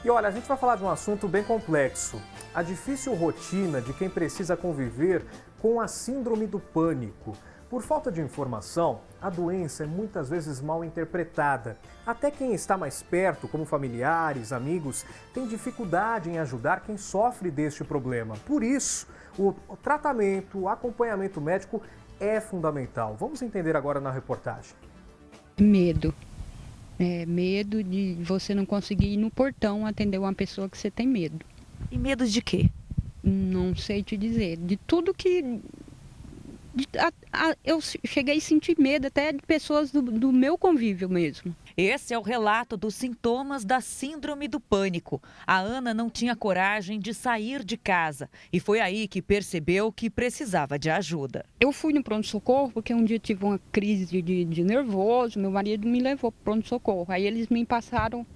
E olha, a gente vai falar de um assunto bem complexo. A difícil rotina de quem precisa conviver com a síndrome do pânico. Por falta de informação, a doença é muitas vezes mal interpretada. Até quem está mais perto, como familiares, amigos, tem dificuldade em ajudar quem sofre deste problema. Por isso, o tratamento, o acompanhamento médico é fundamental. Vamos entender agora na reportagem. Medo. Medo de você não conseguir ir no portão atender uma pessoa que você tem medo. E medo de quê? Não sei te dizer. De tudo que... eu cheguei a sentir medo até de pessoas do meu convívio mesmo. Esse é o relato dos sintomas da síndrome do pânico. A Ana não tinha coragem de sair de casa e foi aí que percebeu que precisava de ajuda. Eu fui no pronto-socorro porque um dia tive uma crise de nervoso, meu marido me levou para o pronto-socorro. Aí eles me passaram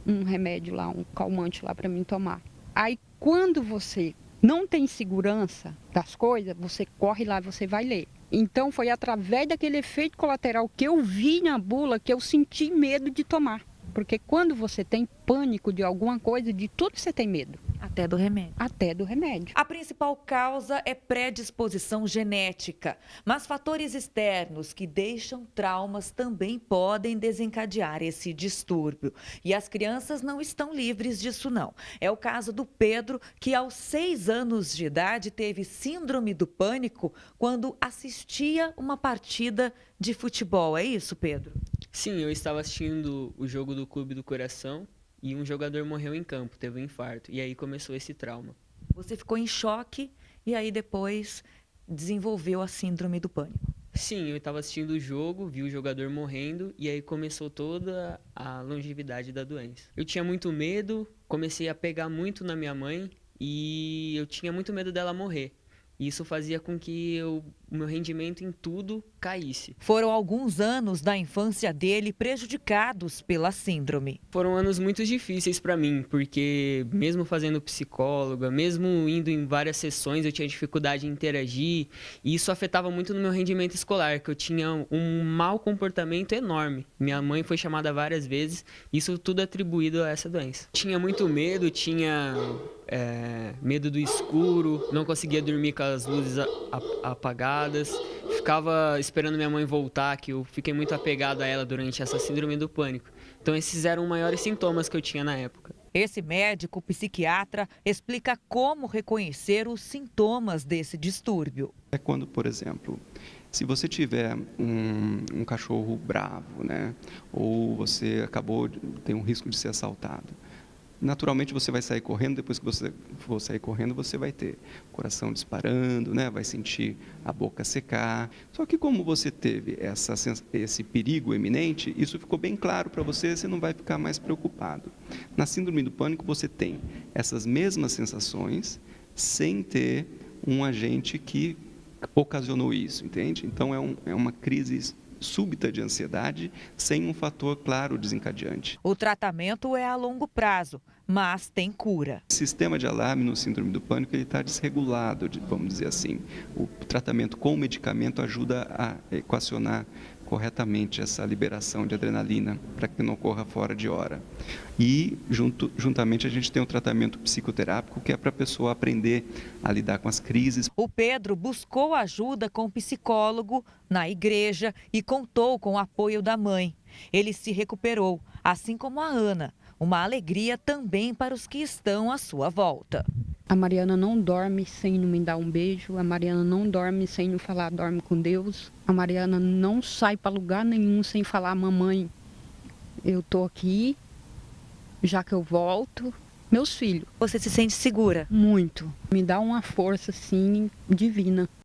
um remédio lá, um calmante lá para mim tomar. Aí quando você não tem segurança das coisas, você corre lá e você vai ler. Então foi através daquele efeito colateral que eu vi na bula que eu senti medo de tomar. Porque quando você tem pânico de alguma coisa, de tudo você tem medo. Até do remédio. Até do remédio. A principal causa é predisposição genética, mas fatores externos que deixam traumas também podem desencadear esse distúrbio. E as crianças não estão livres disso não. É o caso do Pedro, que aos 6 anos de idade teve síndrome do pânico quando assistia uma partida de futebol. É isso, Pedro? Sim, eu estava assistindo o jogo do Clube do Coração e um jogador morreu em campo, teve um infarto. E aí começou esse trauma. Você ficou em choque e aí depois desenvolveu a síndrome do pânico. Sim, eu estava assistindo o jogo, vi o jogador morrendo e aí começou toda a longevidade da doença. Eu tinha muito medo, comecei a pegar muito na minha mãe e eu tinha muito medo dela morrer. Isso fazia com que o meu rendimento em tudo caísse. Foram alguns anos da infância dele prejudicados pela síndrome. Foram anos muito difíceis para mim, porque mesmo fazendo psicóloga, mesmo indo em várias sessões, eu tinha dificuldade em interagir. E isso afetava muito no meu rendimento escolar, que eu tinha um mau comportamento enorme. Minha mãe foi chamada várias vezes, isso tudo atribuído a essa doença. Tinha muito medo, tinha... medo do escuro, não conseguia dormir com as luzes apagadas, ficava esperando minha mãe voltar, que eu fiquei muito apegado a ela durante essa síndrome do pânico. Então esses eram os maiores sintomas que eu tinha na época. Esse médico psiquiatra explica como reconhecer os sintomas desse distúrbio. É quando, por exemplo, se você tiver um cachorro bravo, né, ou você acabou de ter um risco de ser assaltado, naturalmente você vai sair correndo, depois que você for sair correndo, você vai ter o coração disparando, né? Vai sentir a boca secar. Só que como você teve esse perigo iminente, isso ficou bem claro para você, você não vai ficar mais preocupado. Na síndrome do pânico você tem essas mesmas sensações sem ter um agente que ocasionou isso, entende? Então é uma crise súbita de ansiedade sem um fator claro desencadeante. O tratamento é a longo prazo, mas tem cura. O sistema de alarme no síndrome do pânico está desregulado, vamos dizer assim. O tratamento com medicamento ajuda a equacionar corretamente essa liberação de adrenalina para que não ocorra fora de hora. E juntamente a gente tem o tratamento psicoterápico, que é para a pessoa aprender a lidar com as crises. O Pedro buscou ajuda com um psicólogo na igreja e contou com o apoio da mãe. Ele se recuperou, assim como a Ana. Uma alegria também para os que estão à sua volta. A Mariana não dorme sem não me dar um beijo. A Mariana não dorme sem não falar dorme com Deus. A Mariana não sai para lugar nenhum sem falar mamãe, eu tô aqui, já que eu volto. Meus filhos. Você se sente segura? Muito. Me dá uma força assim divina.